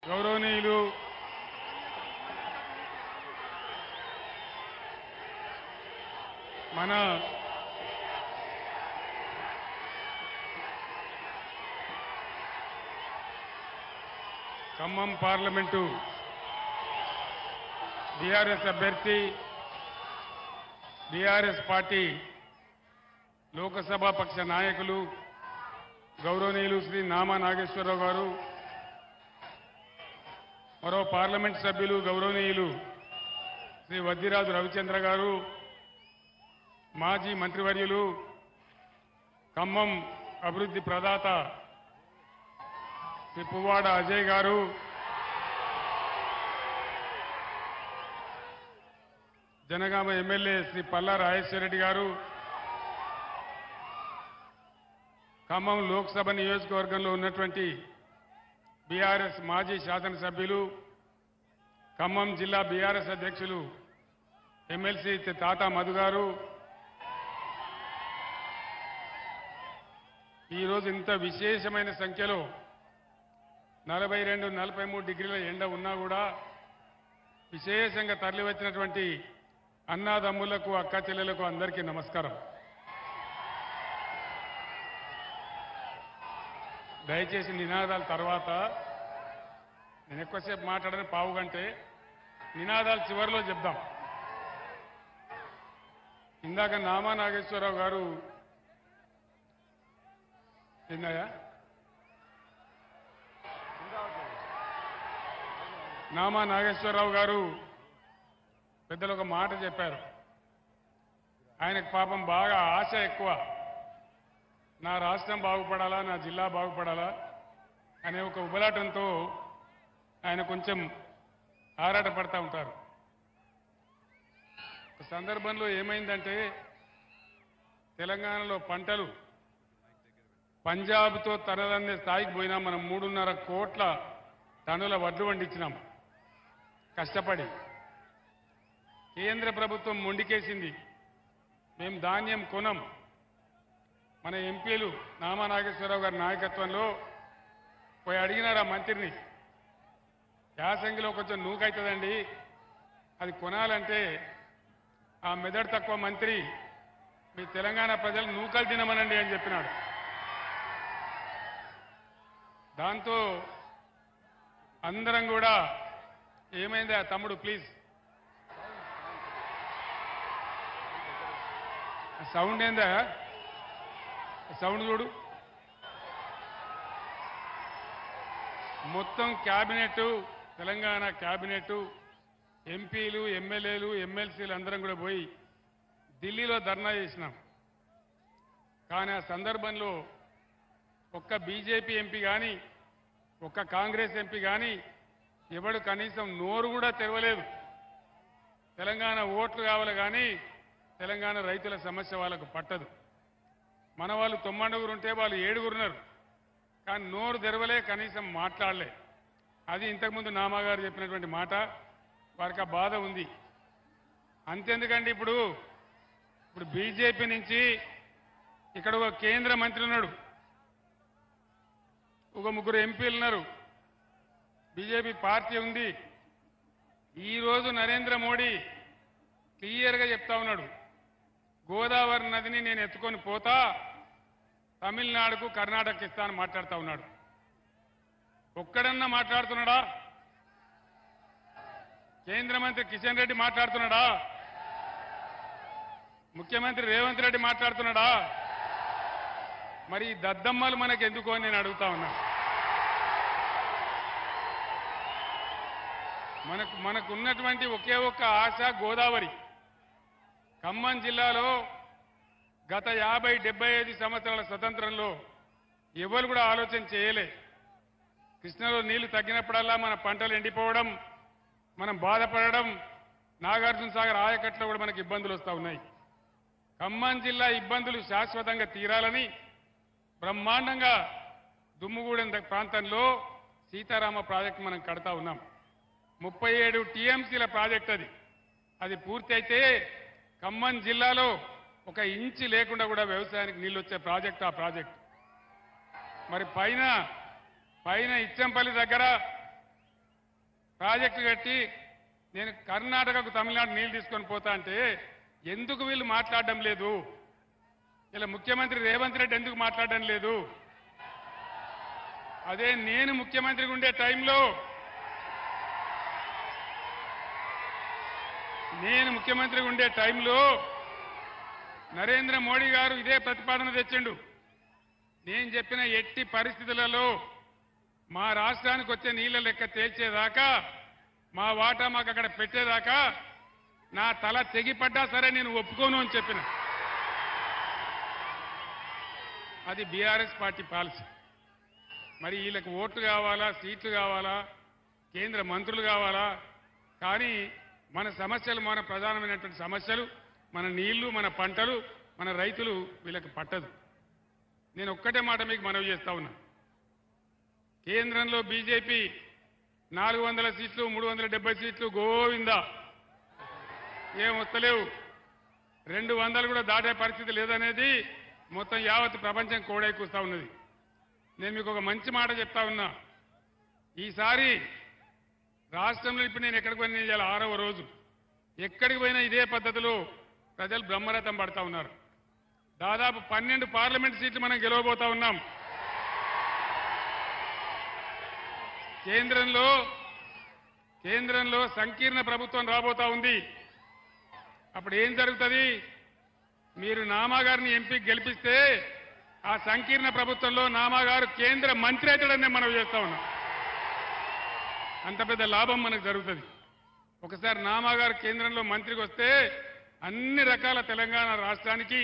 గౌరవనీయులు మన Khammam parliament BRS అభ్యర్థి బీఆర్ఎస్ పార్టీ లోకసభ పక్ష నాయకులు గౌరవనీయులు శ్రీ నామా నాగేశ్వరరావు గారు, మరో పార్లమెంట్ సభ్యులు గౌరవనీయులు శ్రీ వద్దిరాజు రవిచంద్ర గారు, మాజీ మంత్రివర్యులు ఖమ్మం అభివృద్ధి ప్రదాత శ్రీ పువ్వాడ అజయ్ గారు, జనగామ ఎమ్మెల్యే శ్రీ పల్లా రాజేశ్వరరెడ్డి గారు, ఖమ్మం లోక్సభ నియోజకవర్గంలో ఉన్నటువంటి బీఆర్ఎస్ మాజీ శాసనసభ్యులు, ఖమ్మం జిల్లా బీఆర్ఎస్ అధ్యక్షులు ఎమ్మెల్సీ తాతా మధు గారు, ఈరోజు ఇంత విశేషమైన సంఖ్యలో 42-43 డిగ్రీల ఎండ ఉన్నా కూడా విశేషంగా తరలివచ్చినటువంటి అన్నాదమ్ములకు, అక్క చెల్లెలకు అందరికీ నమస్కారం. దయచేసి నినాదాల తర్వాత నేను ఎక్కువసేపు మాట్లాడని పావు గంటే నినాదాలు చివరిలో చెప్దాం. ఇందాక నామా నాగేశ్వరరావు గారు ఏందయ్యా నామా నాగేశ్వరరావు గారు పెద్దలు ఒక మాట చెప్పారు. ఆయనకు పాపం బాగా ఆశ ఎక్కువ. నా రాష్ట్రం బాగుపడాలా, నా జిల్లా బాగుపడాలా అనే ఒక ఉబలాటంతో ఆయన కొంచెం ఆరాటపడతా ఉంటారు. ఒక సందర్భంలో ఏమైందంటే తెలంగాణలో పంటలు పంజాబ్తో తనదన్నే స్థాయికి పోయినా మనం 3.5 కోట్ల టన్నుల వడ్లు పండించినాం కష్టపడి. కేంద్ర ప్రభుత్వం మొండికేసింది, మేము ధాన్యం కొనం. మన ఎంపీలు నామా నాగేశ్వరరావు గారి నాయకత్వంలో పోయి అడిగినారు ఆ మంత్రిని, యాసంగిలో కొంచెం నూకైతుందండి, అది కొనాలంటే ఆ మెదడు తక్కువ మంత్రి మీ తెలంగాణ ప్రజలు నూకలు తినమనండి అని చెప్పినాడు. దాంతో అందరం కూడా ఏమైందా తమ్ముడు ప్లీజ్ సౌండ్ ఏందా, సౌండ్ చూడు. మొత్తం క్యాబినెట్, తెలంగాణ క్యాబినెట్, ఎంపీలు, ఎమ్మెల్యేలు, ఎమ్మెల్సీలు అందరం కూడా పోయి ఢిల్లీలో ధర్నా చేసినాం. కానీ ఆ సందర్భంలో ఒక్క బీజేపీ ఎంపీ కానీ, ఒక్క కాంగ్రెస్ ఎంపీ కానీ ఎవడు కనీసం నోరు కూడా తెరవలేదు. తెలంగాణ ఓట్లు కావాలి కానీ తెలంగాణ రైతుల సమస్య వాళ్ళకు పట్టదు. మన వాళ్ళు 9 ఉంటే వాళ్ళు 7 కానీ నోరు తెరవలే, కనీసం మాట్లాడలే. అది ఇంతకుముందు నామాగారు చెప్పినటువంటి మాట. వారికి ఆ బాధ ఉంది. అంతెందుకండి, ఇప్పుడు బీజేపీ నుంచి ఇక్కడ ఒక కేంద్ర మంత్రి ఉన్నాడు, ఒక 3 ఎంపీలు ఉన్నారు, బీజేపీ పార్టీ ఉంది. ఈరోజు నరేంద్ర మోడీ క్లియర్గా చెప్తా ఉన్నాడు, గోదావరి నదిని నేను ఎత్తుకొని పోతా, తమిళనాడుకు కర్ణాటక ఇస్తాను మాట్లాడుతూ ఉన్నాడు. ఒక్కడన్నా మాట్లాడుతున్నాడా? కేంద్ర మంత్రి కిషన్ రెడ్డి మాట్లాడుతున్నాడా? ముఖ్యమంత్రి రేవంత్ రెడ్డి మాట్లాడుతున్నాడా? మరి ఈ దద్దమ్మలు మనకు ఎందుకు అని నేను అడుగుతా ఉన్నా. మనకున్నటువంటి ఒకే ఒక్క ఆశ గోదావరి. ఖమ్మం జిల్లాలో గత 50-75 సంవత్సరాల స్వతంత్రంలో ఎవరు కూడా ఆలోచన చేయలే. కృష్ణలో నీళ్లు తగ్గినప్పుడల్లా మన పంటలు ఎండిపోవడం, మనం బాధపడడం, నాగార్జున సాగర్ ఆయకట్లో కూడా మనకు ఇబ్బందులు వస్తూ ఉన్నాయి. ఖమ్మం జిల్లా ఇబ్బందులు శాశ్వతంగా తీరాలని బ్రహ్మాండంగా దుమ్ముగూడెం ప్రాంతంలో సీతారామ ప్రాజెక్టు మనం కడతా ఉన్నాం. 37 టీఎంసీల ప్రాజెక్ట్ అది పూర్తి అయితే ఖమ్మం జిల్లాలో 1 ఇంచు లేకుండా కూడా వ్యవసాయానికి నీళ్లు వచ్చే ప్రాజెక్ట్ ఆ ప్రాజెక్ట్. మరి పైన ఇచ్చంపల్లి దగ్గర ప్రాజెక్టు కట్టి నేను కర్ణాటకకు తమిళనాడు నీళ్లు తీసుకొని పోతా అంటే ఎందుకు వీళ్ళు మాట్లాడడం లేదు? ఇలా ముఖ్యమంత్రి రేవంత్ రెడ్డి ఎందుకు మాట్లాడడం లేదు? అదే నేను ముఖ్యమంత్రిగా ఉండే టైంలో నరేంద్ర మోడీ గారు ఇదే ప్రతిపాదన తెచ్చిండు. నేను చెప్పిన ఎట్టి పరిస్థితులలో మా రాష్ట్రానికి వచ్చే నీళ్ల లెక్క తేల్చేదాకా, మా వాటా మాకు అక్కడ పెట్టేదాకా నా తల తెగిపడ్డా సరే నేను ఒప్పుకోను అని చెప్పిన. అది బీఆర్ఎస్ పార్టీ పాలసీ. మరి వీళ్ళకి ఓట్లు కావాలా, సీట్లు కావాలా, కేంద్ర మంత్రులు కావాలా? కానీ మన సమస్యలు, మన ప్రధానమైనటువంటి సమస్యలు, మన నీళ్లు, మన పంటలు, మన రైతులు వీళ్ళకి పట్టదు. నేను ఒక్కటే మాట మీకు మనవి చేస్తా ఉన్నా. కేంద్రంలో బీజేపీ 400 సీట్లు, 370 సీట్లు గోవిందా, ఏం వస్తలేవు. 200 కూడా దాటే పరిస్థితి లేదనేది మొత్తం యావత్ ప్రపంచం కోడై కూస్తా ఉన్నది. నేను మీకు ఒక మంచి మాట చెప్తా ఉన్నా. ఈసారి రాష్ట్రంలో ఇప్పుడు నేను ఎక్కడికి పోయినా ఇవాళ 6వ రోజు, ఎక్కడికి పోయినా ఇదే పద్ధతిలో ప్రజలు బ్రహ్మరథం పడతా ఉన్నారు. దాదాపు 12 పార్లమెంట్ సీట్లు మనం గెలవబోతా ఉన్నాం. కేంద్రంలో సంకీర్ణ ప్రభుత్వం రాబోతా ఉంది. అప్పుడు ఏం జరుగుతుంది? మీరు నామా గారిని ఎంపీకి గెలిపిస్తే ఆ సంకీర్ణ ప్రభుత్వంలో నామా గారు కేంద్ర మంత్రి అవుతాడని మనం చేస్తా ఉన్నాం. అంత పెద్ద లాభం మనకు జరుగుతుంది. ఒకసారి నామా గారు కేంద్రంలో మంత్రికి వస్తే అన్ని రకాల తెలంగాణ రాష్ట్రానికి,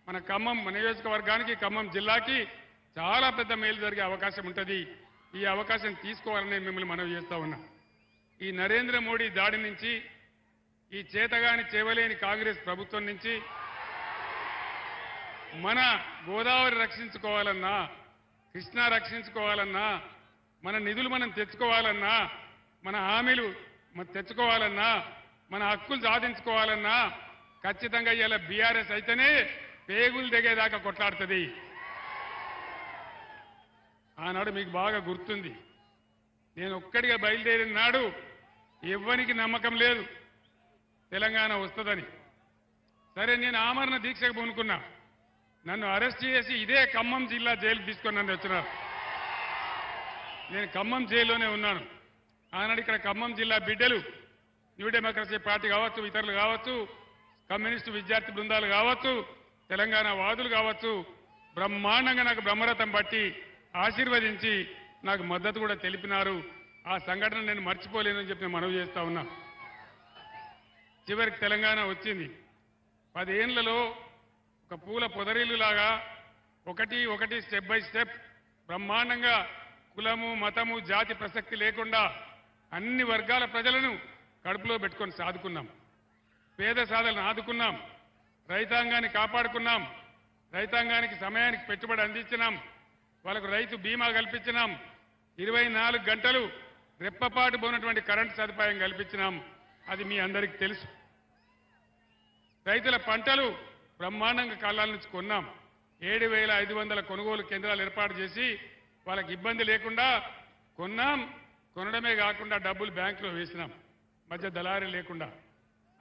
మన ఖమ్మం నియోజకవర్గానికి, ఖమ్మం జిల్లాకి చాలా పెద్ద మేలు జరిగే అవకాశం ఉంటుంది. ఈ అవకాశం తీసుకోవాలని మిమ్మల్ని మనవి చేస్తా ఉన్నా. ఈ నరేంద్ర మోడీ దాడి నుంచి, ఈ చేతగాని చేవలేని కాంగ్రెస్ ప్రభుత్వం నుంచి మన గోదావరి రక్షించుకోవాలన్నా, కృష్ణా రక్షించుకోవాలన్నా, మన నిధులు మనం తెచ్చుకోవాలన్నా, మన హామీలు తెచ్చుకోవాలన్నా, మన హక్కులు సాధించుకోవాలన్నా ఖచ్చితంగా ఇలా బీఆర్ఎస్ అయితేనే పేగులు దిగేదాకా కొట్లాడుతుంది. ఆనాడు మీకు బాగా గుర్తుంది. నేను ఒక్కడిగా బయలుదేరిన నాడు ఎవ్వనికి నమ్మకం లేదు తెలంగాణ వస్తుందని. సరే, నేను ఆమరణ దీక్షకు పూనుకున్నా. నన్ను అరెస్ట్ చేసి ఇదే ఖమ్మం జిల్లా జైలుకు తీసుకొని నన్ను వచ్చినారు. నేను ఖమ్మం జైల్లోనే ఉన్నాను. ఆనాడు ఇక్కడ ఖమ్మం జిల్లా బిడ్డలు, న్యూ డెమోక్రసీ పార్టీ కావచ్చు, ఇతరులు కావచ్చు, కమ్యూనిస్టు విద్యార్థి బృందాలు కావచ్చు, తెలంగాణ వాదులు కావచ్చు, బ్రహ్మాండంగా నాకు బ్రహ్మరథం పట్టి ఆశీర్వదించి నాకు మద్దతు కూడా తెలిపినారు. ఆ సంఘటన నేను మర్చిపోలేనని చెప్పి నేను మనవి చేస్తా ఉన్నా. చివరికి తెలంగాణ వచ్చింది. 10 ఏళ్లలో ఒక పూల పొదరిల్లులాగా ఒకటి స్టెప్ బై స్టెప్ బ్రహ్మాండంగా కులము, మతము, జాతి ప్రసక్తి లేకుండా అన్ని వర్గాల ప్రజలను కడుపులో పెట్టుకొని సాదుకున్నాం. పేద సాధలను ఆదుకున్నాం. రైతాంగాన్ని కాపాడుకున్నాం. రైతాంగానికి సమయానికి పెట్టుబడి అందించినాం. వాళ్ళకు రైతు బీమా కల్పించినాం. 24 గంటలు రెప్పపాటు పోయినటువంటి కరెంటు సదుపాయం కల్పించినాం. అది మీ అందరికీ తెలుసు. రైతుల పంటలు బ్రహ్మాండంగా కాలాల నుంచి కొన్నాం. 7,500 కొనుగోలు కేంద్రాలు ఏర్పాటు చేసి వాళ్ళకి ఇబ్బంది లేకుండా కొన్నాం. కొనడమే కాకుండా డబ్బులు బ్యాంకులో వేసినాం, మధ్య దళారీ లేకుండా.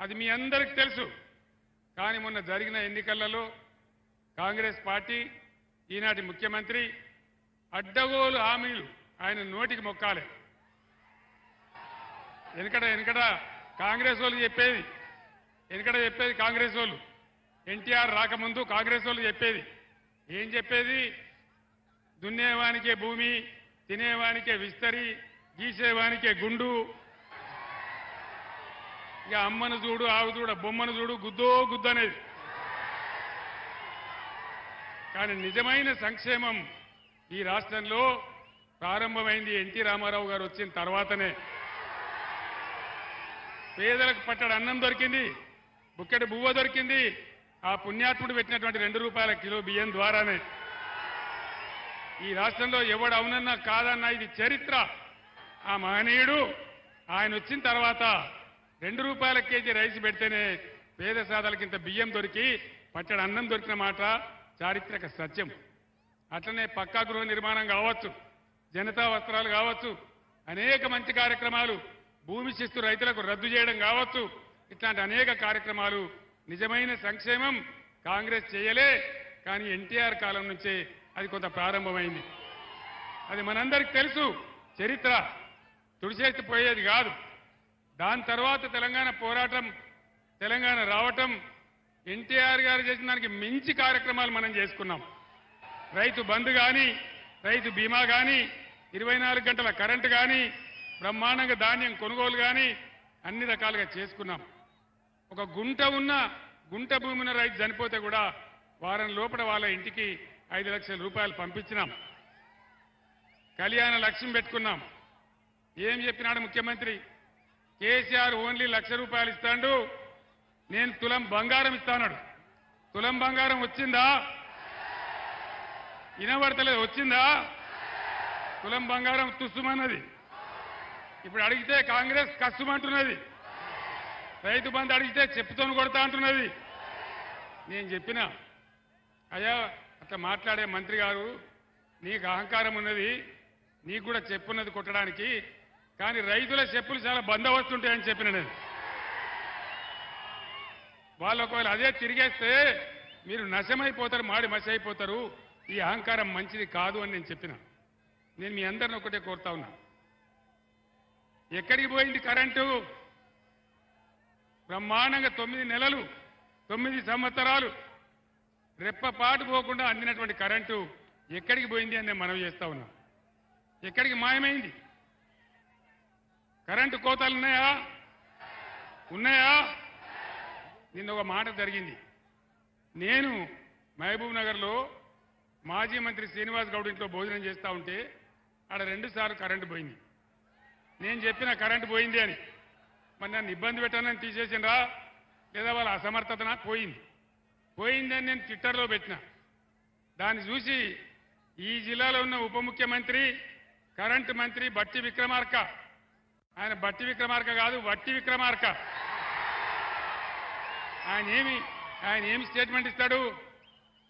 అది మీ అందరికీ తెలుసు. కానీ మొన్న జరిగిన ఎన్నికలలో కాంగ్రెస్ పార్టీ, ఈనాటి ముఖ్యమంత్రి అడ్డగోలు హామీలు ఆయన నోటికి మొక్కాలి. వెనకట కాంగ్రెస్ వాళ్ళు చెప్పేది, కాంగ్రెస్ వాళ్ళు ఎన్టీఆర్ రాకముందు కాంగ్రెస్ వాళ్ళు చెప్పేది ఏం చెప్పేది? దున్నేవానికే భూమి, తినేవానికే విస్తరి, గీసేవానికే గుండు, ఇక అమ్మను చూడు, ఆవు చూడు, బొమ్మను చూడు, గుద్దో గుద్దు అనేది. కానీ నిజమైన సంక్షేమం ఈ రాష్ట్రంలో ప్రారంభమైంది ఎన్టీ రామారావు గారు వచ్చిన తర్వాతనే. పేదలకు పట్టడి అన్నం దొరికింది, బుక్కెడు బువ్వ దొరికింది. ఆ పుణ్యాత్ముడు పెట్టినటువంటి 2 రూపాయల కిలో బియ్యం ద్వారానే. ఈ రాష్ట్రంలో ఎవడు అవునన్నా కాదన్నా ఇది చరిత్ర. ఆ మహనీయుడు ఆయన వచ్చిన తర్వాత 2 రూపాయల కేజీ రైస్ పెడితేనే పేద సాధలకు ఇంత బియ్యం దొరికి పట్టడి అన్నం దొరికిన మాట చారిత్రక సత్యం. అట్లనే పక్కా గృహ నిర్మాణం కావచ్చు, జనతా వస్త్రాలు కావచ్చు, అనేక మంచి కార్యక్రమాలు భూమి శిస్తు రైతులకు రద్దు చేయడం కావచ్చు, ఇట్లాంటి అనేక కార్యక్రమాలు నిజమైన సంక్షేమం కాంగ్రెస్ చేయలే. కానీ ఎన్టీఆర్ కాలం నుంచే అది కొంత ప్రారంభమైంది. అది మనందరికీ తెలుసు, చరిత్ర తుడిచేసి పోయేది కాదు. దాని తర్వాత తెలంగాణ పోరాటం, తెలంగాణ రావటం, ఎన్టీఆర్ గారు చేసిన దానికి మించి కార్యక్రమాలు మనం చేసుకున్నాం. రైతు బంధు కానీ, రైతు బీమా కానీ, 24 గంటల కరెంటు కానీ, బ్రహ్మాండంగా ధాన్యం కొనుగోలు కానీ అన్ని రకాలుగా చేసుకున్నాం. ఒక గుంట భూమి ఉన్న రైతు చనిపోతే కూడా వారం లోపల వాళ్ళ ఇంటికి 5 లక్షల రూపాయలు పంపించినాం. కళ్యాణ లక్ష్యం పెట్టుకున్నాం. ఏం చెప్పినాడు ముఖ్యమంత్రి? కేసీఆర్ ఓన్లీ 1,00,000 రూపాయలు ఇస్తాడు, నేను తులం బంగారం ఇస్తాడు. తులం బంగారం వచ్చిందా? వినబడతలేదు. వచ్చిందా? తులం బంగారం తుస్సుమన్నది. ఇప్పుడు అడిగితే కాంగ్రెస్ కస్సుమంటున్నది. రైతు బంధు అడిగితే చెప్పుతోను కొడతా అంటున్నది. నేను చెప్పిన, అయ్యా అట్లా మాట్లాడే మంత్రి గారు, నీకు అహంకారం ఉన్నది, నీకు కూడా చెప్పున్నది కొట్టడానికి, కానీ రైతుల చెప్పులు చాలా బందోబస్తుంటాయని చెప్పిన నేను. వాళ్ళు ఒకవేళ అదే తిరిగేస్తే మీరు నశమైపోతారు, మాడి మసి అయిపోతారు, ఈ అహంకారం మంచిది కాదు అని నేను చెప్పిన. నేను మీ అందరిని ఒకటే కోరుతా ఉన్నా, ఎక్కడికి పోయింది కరెంటు? బ్రహ్మాండంగా 9 నెలలు 9 సంవత్సరాలు రెప్పపాటు పోకుండా అందినటువంటి కరెంటు ఎక్కడికి పోయింది అని నేను మనవి చేస్తా ఉన్నా. ఎక్కడికి మాయమైంది? కరెంటు కోతలు ఉన్నాయా? నిన్న ఒక మాట జరిగింది. నేను మహబూబ్ నగర్లో మాజీ మంత్రి శ్రీనివాస్ గౌడ్ ఇంట్లో భోజనం చేస్తూ ఉంటే ఆడ 2 సార్లు కరెంటు పోయింది. నేను చెప్పిన కరెంటు పోయింది అని. మరి నన్ను ఇబ్బంది పెట్టానని తీసేసిండ్రా లేదా వాళ్ళ అసమర్థతన? పోయిందని నేను ట్విట్టర్లో పెట్టిన. దాన్ని చూసి ఈ జిల్లాలో ఉన్న ఉప ముఖ్యమంత్రి కరెంటు మంత్రి బట్టి విక్రమార్క, ఆయన బట్టి విక్రమార్క కాదు వట్టి విక్రమార్క, ఆయన ఏమి స్టేట్మెంట్ ఇస్తాడు?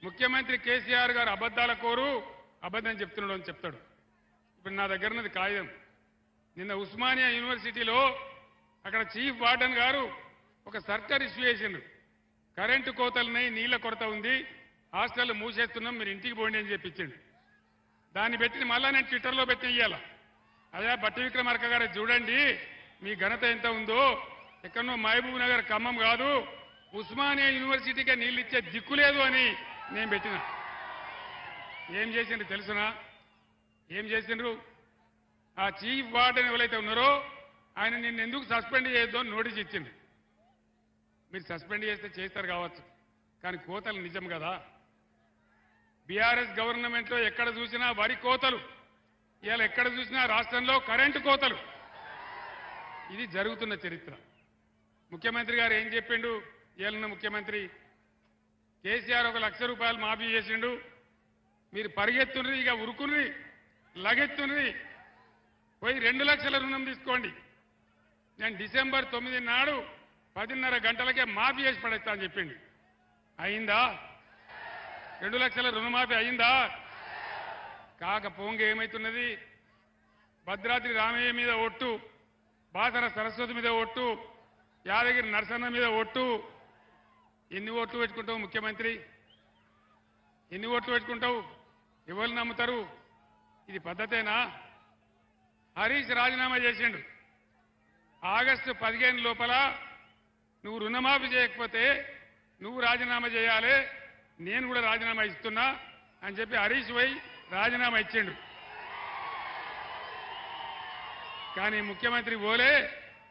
ముఖ్యమంత్రి కేసీఆర్ గారు అబద్ధాల కోరు, అబద్ధం చెప్తున్నాడు అని చెప్తాడు. ఇప్పుడు నా దగ్గర ఉన్నది కాగితం. నిన్న ఉస్మానియా యూనివర్సిటీలో అక్కడ చీఫ్ వార్డెన్ గారు ఒక సర్కార్ ఇష్యూ చేసిండ్రు. కరెంటు కోతలున్నాయి, నీళ్ల కొరత ఉంది, హాస్టల్ మూసేస్తున్నాం, మీరు ఇంటికి పోండి అని చెప్పించండి. దాన్ని పెట్టి మళ్ళా నేను ట్విట్టర్లో పెట్టి ఇయ్యాల, అదే బట్టి విక్రమార్క గారు చూడండి మీ ఘనత ఎంత ఉందో, ఎక్కడో మహబూబ్ నగర్ ఖమ్మం కాదు ఉస్మానియా యూనివర్సిటీకే నీళ్ళు ఇచ్చే దిక్కు లేదు అని నేను పెట్టిన. ఏం చేసిండ్రు తెలుసునా? ఏం చేసిండ్రు? ఆ చీఫ్ వార్డెన్ ఎవరైతే ఉన్నారో ఆయన నిన్ను ఎందుకు సస్పెండ్ చేయొద్దు అని నోటీస్ ఇచ్చింది. మీరు సస్పెండ్ చేస్తే చేస్తారు కావచ్చు, కానీ కోతలు నిజం కదా. బీఆర్ఎస్ గవర్నమెంట్లో ఎక్కడ చూసినా వరి కోతలు, ఇవాళ ఎక్కడ చూసినా రాష్ట్రంలో కరెంటు కోతలు. ఇది జరుగుతున్న చరిత్ర. ముఖ్యమంత్రి గారు ఏం చెప్పిండు? ఇవాళ ముఖ్యమంత్రి కేసీఆర్ 1,00,000 రూపాయలు మాఫీ చేసిండు, మీరు పరిగెత్తుండ్రి, ఇక ఉరుకుని లగెత్తుండ్రి, పోయి 2 లక్షల రుణం తీసుకోండి, నేను డిసెంబర్ 9 నాడు 10:30 గంటలకే మాఫీ చేసి పడేస్తా అని చెప్పిండు. అయిందా? 2 లక్షల రుణమాఫీ అయిందా? కాకపోంగా ఏమైతున్నది? భద్రాద్రి రామయ్య మీద ఒట్టు, బాసర సరస్వతి మీద ఒట్టు, యాదగిరి నరసన్న మీద ఒట్టు. ఎన్ని ఓట్లు పెట్టుకుంటావు ముఖ్యమంత్రి? ఎన్ని ఓట్లు పెట్టుకుంటావు? ఎవరు నమ్ముతారు? ఇది పద్ధతేనా? హరీష్ రాజీనామా చేసిండు. ఆగస్టు 15 లోపల నువ్వు రుణమాఫీ చేయకపోతే నువ్వు రాజీనామా చేయాలి, నేను కూడా రాజీనామా ఇస్తున్నా అని చెప్పి హరీష్ పోయి రాజీనామా ఇచ్చిండు. కానీ ముఖ్యమంత్రి పోలే,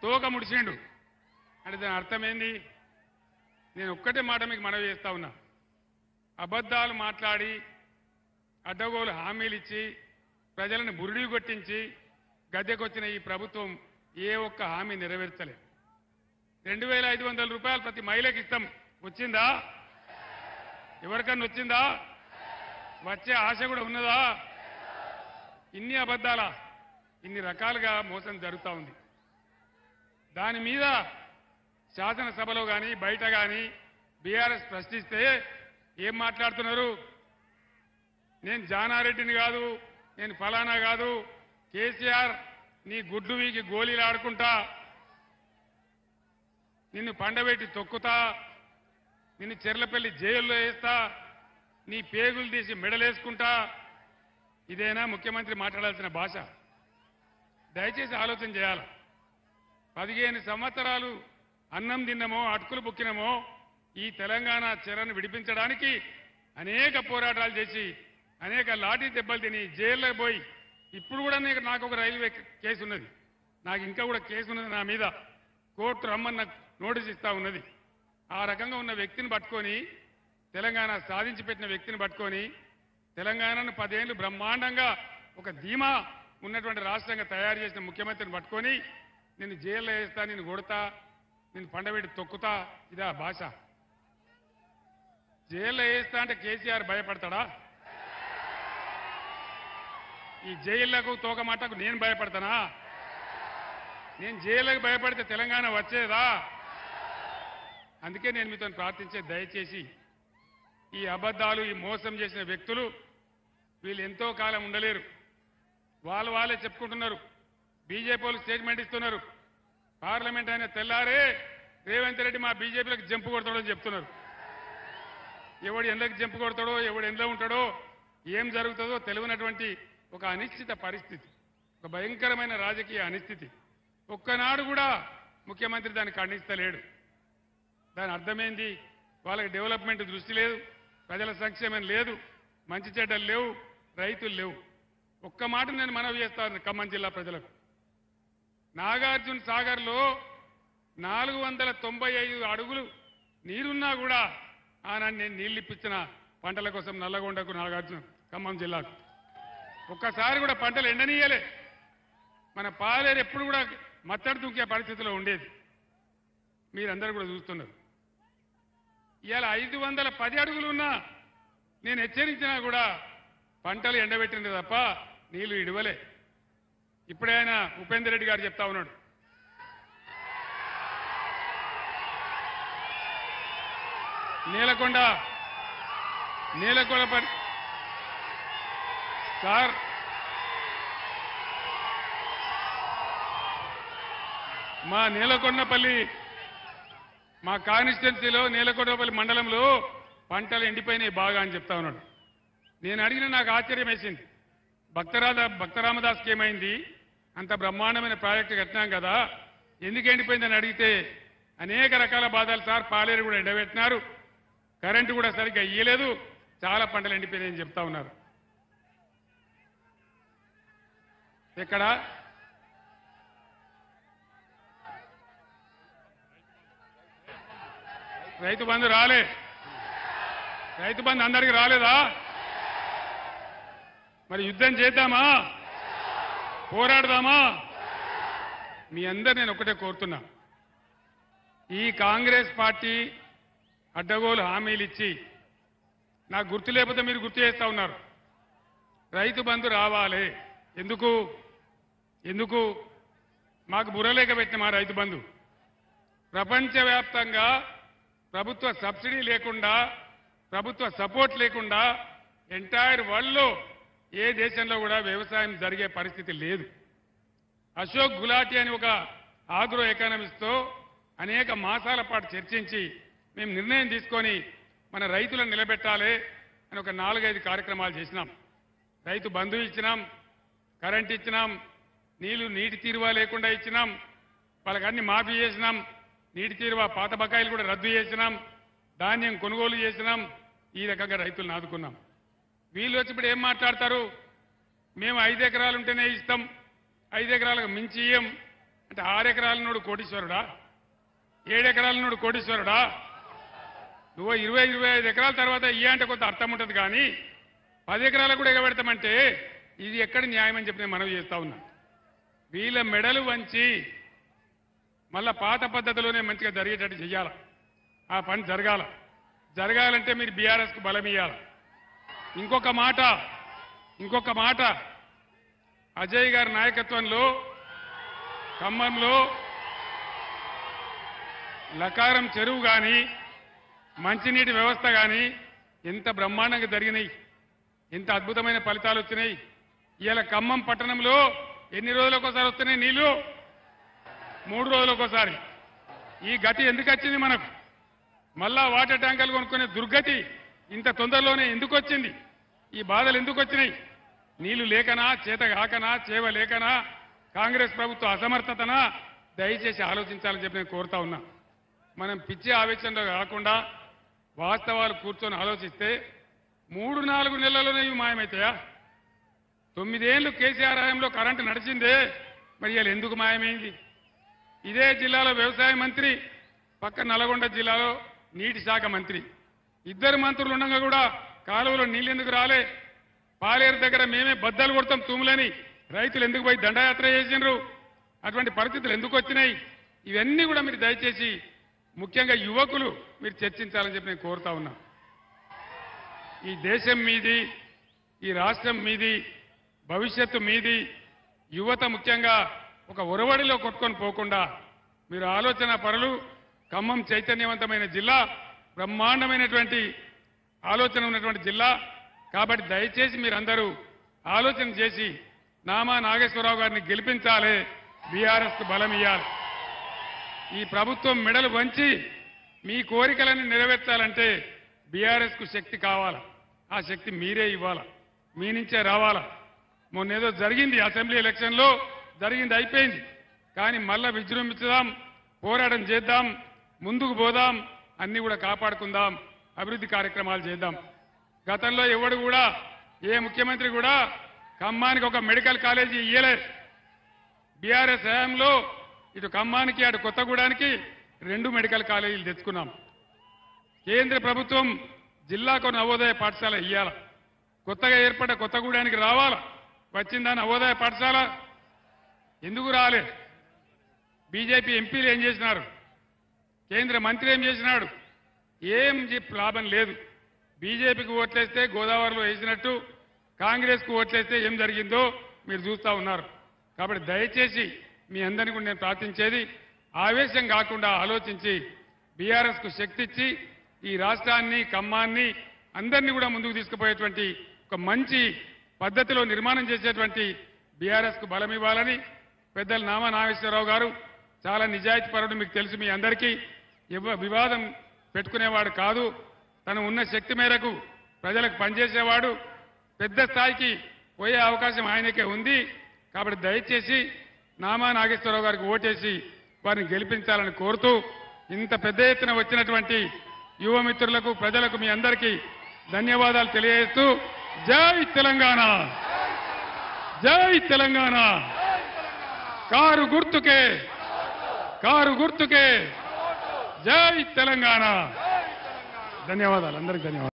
తోక ముడిచిండు. అంటే దాని అర్థమైంది? నేను ఒక్కటే మాట మీకు మనవి చేస్తా ఉన్నా, అబద్ధాలు మాట్లాడి అడ్డగోలు హామీలు ఇచ్చి ప్రజలను బురిడి కొట్టించి గద్దెకొచ్చిన ఈ ప్రభుత్వం ఏ ఒక్క హామీ నెరవేర్చలే. 2,500 రూపాయలు ప్రతి మహిళకి ఇస్తాం, వచ్చిందా? ఎవరికన్నా వచ్చిందా? వచ్చే ఆశ కూడా ఉన్నదా? ఇన్ని అబద్ధాలా? ఇన్ని రకాలుగా మోసం జరుగుతూ ఉంది. దాని మీద శాసనసభలో కానీ బయట కానీ బీఆర్ఎస్ ప్రశ్నిస్తే ఏం మాట్లాడుతున్నారు? నేను జానారెడ్డిని కాదు, నేను ఫలానా కాదు, కేసీఆర్ నీ గుడ్లు వీకి గోళీలు ఆడుకుంటా, నిన్ను పండబెట్టి తొక్కుతా, నిన్ను చెర్లపల్లి జైల్లో వేస్తా, నీ పేగులు తీసి మెడలేసుకుంటా. ఇదేనా ముఖ్యమంత్రి మాట్లాడాల్సిన భాష? దయచేసి ఆలోచన చేయాలి. 15 సంవత్సరాలు అన్నం తిన్నమో అటుకులు బుక్కినమో ఈ తెలంగాణ చెరను విడిపించడానికి అనేక పోరాటాలు చేసి అనేక లాఠీ దెబ్బలు తిని జైల్లో పోయి ఇప్పుడు కూడా నాకు ఒక రైల్వే కేసు ఉన్నది, నాకు ఇంకా కూడా కేసు ఉన్నది నా మీద. కోర్టు రమ్మని నాకు నోటీస్ ఇస్తా ఉన్నది. ఆ రకంగా ఉన్న వ్యక్తిని పట్టుకొని, తెలంగాణ సాధించి పెట్టిన వ్యక్తిని పట్టుకొని, తెలంగాణను 10 ఏళ్లు బ్రహ్మాండంగా ఒక ధీమా ఉన్నటువంటి రాష్ట్రంగా తయారు చేసిన ముఖ్యమంత్రిని పట్టుకొని నిన్ను జైల్లో వేస్తా, నిన్ను కొడతా, నిన్ను పండబెట్టి తొక్కుతా, ఇదా భాష? జైల్లో వేస్తా అంటే కేసీఆర్ భయపడతాడా? ఈ జైళ్లకు తోకమాటకు నేను భయపడతానా? నేను జైళ్ళకు భయపడితే తెలంగాణ వచ్చేదా? అందుకే నేను మీతో ప్రార్థించే, దయచేసి ఈ అబద్ధాలు, ఈ మోసం చేసిన వ్యక్తులు వీళ్ళు ఎంతో కాలం ఉండలేరు. వాళ్ళే చెప్పుకుంటున్నారు. బీజేపీ వాళ్ళు స్టేట్మెంట్ ఇస్తున్నారు. పార్లమెంట్ అయిన తెల్లారే రేవంత్ రెడ్డి మా బీజేపీలకు జంపు కొడతాడని చెప్తున్నారు. ఎవడు ఎందుకు జంపు కొడతాడో, ఎవడు ఎందులో ఉంటాడో, ఏం జరుగుతుందో తెలియనటువంటి ఒక అనిశ్చిత పరిస్థితి, ఒక భయంకరమైన రాజకీయ అనిశ్చితి. ఒక్కనాడు కూడా ముఖ్యమంత్రి దాన్ని ఖండిస్తలేడు. దాని అర్థమైంది, వాళ్ళకి డెవలప్మెంట్ దృష్టి లేదు, ప్రజల సంక్షేమం లేదు, మంచి చెడ్డలు లేవు, రైతులు లేవు. ఒక్క మాట నేను మనవి చేస్తాను ఖమ్మం జిల్లా ప్రజలకు. నాగార్జున సాగర్లో 495 అడుగులు నీరున్నా కూడా ఆనాడు నేను నీళ్లు ఇప్పించిన పంటల కోసం నల్లగొండకు, నాగార్జున ఖమ్మం జిల్లాకు ఒక్కసారి కూడా పంటలు ఎండనీయలే. మన పాలేరు ఎప్పుడు కూడా మత్తడి దుంకే పరిస్థితిలో ఉండేది. మీరందరూ కూడా చూస్తున్నారు. ఇవాళ 510 అడుగులున్నా నేను హెచ్చరించినా కూడా పంటలు ఎండబెట్టింది తప్ప నీళ్లు ఇడవలే. ఇప్పుడే ఆయన ఉపేందర్ రెడ్డి గారు చెప్తా ఉన్నాడు, నేలకొండ సార్, మా నేలకొండపల్లి, మా కాన్స్టిట్యున్సీలో నేలకొండపల్లి మండలంలో పంటలు ఎండిపోయినాయి బాగా అని చెప్తా ఉన్నాడు. నేను అడిగిన, నాకు ఆశ్చర్యం వేసింది. భక్తరామదాస్కి ఏమైంది, అంత బ్రహ్మాండమైన ప్రాజెక్టు కట్టినాం కదా, ఎందుకు ఎండిపోయిందని అడిగితే అనేక రకాల బాధలు సార్, పాలేరు కూడా ఎండబెట్టినారు, కరెంటు కూడా సరిగ్గా ఇయ్యలేదు, చాలా పంటలు ఎండిపోయినాయని చెప్తా ఉన్నారు. ఎక్కడ రైతు బంధు రాలే? రైతు బంధు అందరికీ రాలేదా? మరి యుద్ధం చేద్దామా, పోరాడదామా? మీ అందరు నేను ఒకటే కోరుతున్నా, ఈ కాంగ్రెస్ పార్టీ అడ్డగోలు హామీలు ఇచ్చి నాకు గుర్తు లేకపోతే మీరు గుర్తు చేస్తా ఉన్నారు. రైతు బంధు రావాలి. ఎందుకు మాకు బుర్రలేక పెట్టిన మా రైతు బంధు ప్రపంచవ్యాప్తంగా ప్రభుత్వ సబ్సిడీ లేకుండా, ప్రభుత్వ సపోర్ట్ లేకుండా ఎంటైర్ వరల్డ్లో ఏ దేశంలో కూడా వ్యవసాయం జరిగే పరిస్థితి లేదు. అశోక్ గులాటి అని ఒక ఆగ్రో ఎకానమిస్ట్తో అనేక మాసాల పాటు చర్చించి మేము నిర్ణయం తీసుకొని మన రైతులను నిలబెట్టాలి అని ఒక 4-5 కార్యక్రమాలు చేసినాం. రైతు బంధు ఇచ్చినాం, కరెంట్ ఇచ్చినాం, నీటి తీరువా లేకుండా ఇచ్చినాం, వాళ్ళకి అన్ని మాఫీ చేసినాం, నీటి తీరువా పాత బకాయిలు కూడా రద్దు చేసినాం, ధాన్యం కొనుగోలు చేసినాం. ఈ రకంగా రైతులను ఆదుకున్నాం. వీళ్ళు వచ్చి ఇప్పుడు ఏం మాట్లాడతారు, మేము 5 ఎకరాలు ఉంటేనే ఇస్తాం, 5 ఎకరాలకు మించి ఇయ్యం అంటే 6 ఎకరాలనోడు కోటీశ్వరుడా, 7 ఎకరాలనోడు కోటీశ్వరుడా? నువ్వు 20-25 ఎకరాల తర్వాత ఇయ్య అంటే కొంత అర్థం ఉంటుంది, కానీ 10 ఎకరాలకు కూడా ఎగబెడతామంటే ఇది ఎక్కడ న్యాయం అని చెప్పి నేను మనవి చేస్తా ఉన్నా. వీళ్ళ మెడలు వంచి మళ్ళా పాత పద్ధతిలోనే మంచిగా జరిగేటట్టు చెయ్యాలి. ఆ పని జరగాలంటే మీరు బీఆర్ఎస్కు బలం ఇయ్యాలి. ఇంకొక మాట అజయ్ గారి నాయకత్వంలో ఖమ్మంలో లకారం చెరువు కానీ, మంచినీటి వ్యవస్థ కానీ ఎంత బ్రహ్మాండంగా జరిగినాయి, ఎంత అద్భుతమైన ఫలితాలు వచ్చినాయి. ఇవాళ ఖమ్మం పట్టణంలో ఎన్ని రోజులకోసారి వస్తున్నాయి నీళ్లు? 3 రోజులకోసారి. ఈ గతి ఎందుకు వచ్చింది మనకు? మళ్ళా వాటర్ ట్యాంకర్లు కొనుక్కునే దుర్గతి ఇంత తొందరలోనే ఎందుకు వచ్చింది? ఈ బాధలు ఎందుకు వచ్చినాయి? నీళ్లు లేకనా, చేత కాకనా, చేవ లేకనా, కాంగ్రెస్ ప్రభుత్వ అసమర్థతనా? దయచేసి ఆలోచించాలని చెప్పి నేను కోరుతా ఉన్నా. మనం పిచ్చి ఆవేశంలో కాకుండా వాస్తవాలు కూర్చొని ఆలోచిస్తే 3-4 నెలల్లోనే ఇవి మాయమవుతాయా? 9 ఏళ్లు కేసీఆర్ హయాంలో కరెంటు నడిచిందే, మరి ఇలా ఎందుకు మాయమైంది? ఇదే జిల్లాలో వ్యవసాయ మంత్రి, పక్క నల్గొండ జిల్లాలో నీటి శాఖ మంత్రి, ఇద్దరు మంత్రులు ఉండగా కూడా కాలువలో నీళ్ళు ఎందుకు రాలే? పాలేరు దగ్గర మేమే బద్దలు కొడతాం తూములని రైతులు ఎందుకు పోయి దండయాత్ర చేసినారు? అటువంటి పరిస్థితులు ఎందుకు వచ్చినాయి? ఇవన్నీ కూడా మీరు దయచేసి ముఖ్యంగా యువకులు మీరు చర్చించాలని చెప్పి నేను కోరుతా ఉన్నా. ఈ దేశం మీది, ఈ రాష్ట్రం మీది, భవిష్యత్తు మీది. యువత ముఖ్యంగా ఒక ఒరవడిలో కొట్టుకొని పోకుండా మీరు ఆలోచన పరులు. ఖమ్మం చైతన్యవంతమైన జిల్లా, బ్రహ్మాండమైనటువంటి ఆలోచన ఉన్నటువంటి జిల్లా. కాబట్టి దయచేసి మీరందరూ ఆలోచన చేసి నామా నాగేశ్వరరావు గారిని గెలిపించాలి, బీఆర్ఎస్కు బలం ఇవ్వాలి. ఈ ప్రభుత్వం మెడలు వంచి మీ కోరికలను నెరవేర్చాలంటే బీఆర్ఎస్కు శక్తి కావాలా? ఆ శక్తి మీరే ఇవ్వాలా, మీ నుంచే రావాలా. మొన్నేదో జరిగింది అసెంబ్లీ ఎలక్షన్లో, జరిగింది అయిపోయింది. కానీ మళ్ళా విజృంభించుదాం, పోరాటం చేద్దాం, ముందుకు పోదాం, అన్ని కూడా కాపాడుకుందాం, అభివృద్ధి కార్యక్రమాలు చేద్దాం. గతంలో ఎవడు కూడా, ఏ ముఖ్యమంత్రి కూడా ఖమ్మానికి ఒక మెడికల్ కాలేజీ ఇయ్యలేదు. బీఆర్ఎస్ హయాంలో ఇటు ఖమ్మానికి అటు కొత్తగూడానికి 2 మెడికల్ కాలేజీలు తెచ్చుకున్నాం. కేంద్ర ప్రభుత్వం జిల్లాకు నవోదయ పాఠశాల ఇయ్యాల. కొత్తగా ఏర్పడ్డ కొత్తగూడానికి రావాలా? వచ్చిందా నవోదయ పాఠశాల? ఎందుకు రాలే? బీజేపీ ఎంపీలు ఏం చేసినారు? కేంద్ర మంత్రి ఏం చేసినాడు? ఏం చెప్పి లాభం లేదు. బీజేపీకి ఓట్లేస్తే గోదావరిలో వేసినట్టు, కాంగ్రెస్కు ఓట్లేస్తే ఏం జరిగిందో మీరు చూస్తా ఉన్నారు. కాబట్టి దయచేసి మీ అందరినీ కూడా నేను ప్రార్థించేది, ఆవేశం కాకుండా ఆలోచించి బీఆర్ఎస్కు శక్తి ఇచ్చి ఈ రాష్ట్రాన్ని, ఖమ్మాన్ని అందరినీ కూడా ముందుకు తీసుకుపోయేటువంటి ఒక మంచి పద్ధతిలో నిర్మాణం చేసేటువంటి బీఆర్ఎస్కు బలం ఇవ్వాలని పెద్దలు నామా నాగేశ్వరరావు గారు చాలా నిజాయితీ పరుడు. మీకు తెలుసు, మీ అందరికీ వివాదం పెట్టుకునేవాడు కాదు. తను ఉన్న శక్తి మేరకు ప్రజలకు పనిచేసేవాడు. పెద్ద స్థాయికి పోయే అవకాశం ఆయనకే ఉంది. కాబట్టి దయచేసి నామా నాగేశ్వరరావు గారికి ఓటేసి వారిని గెలిపించాలని కోరుతూ, ఇంత పెద్ద ఎత్తున వచ్చినటువంటి యువ మిత్రులకు, ప్రజలకు మీ అందరికీ ధన్యవాదాలు తెలియజేస్తూ, జై తెలంగాణ, జై తెలంగాణ, కారు గుర్తుకే, కారు గుర్తుకే, జై తెలంగాణ. ధన్యవాదాలు, అందరికీ ధన్యవాదాలు.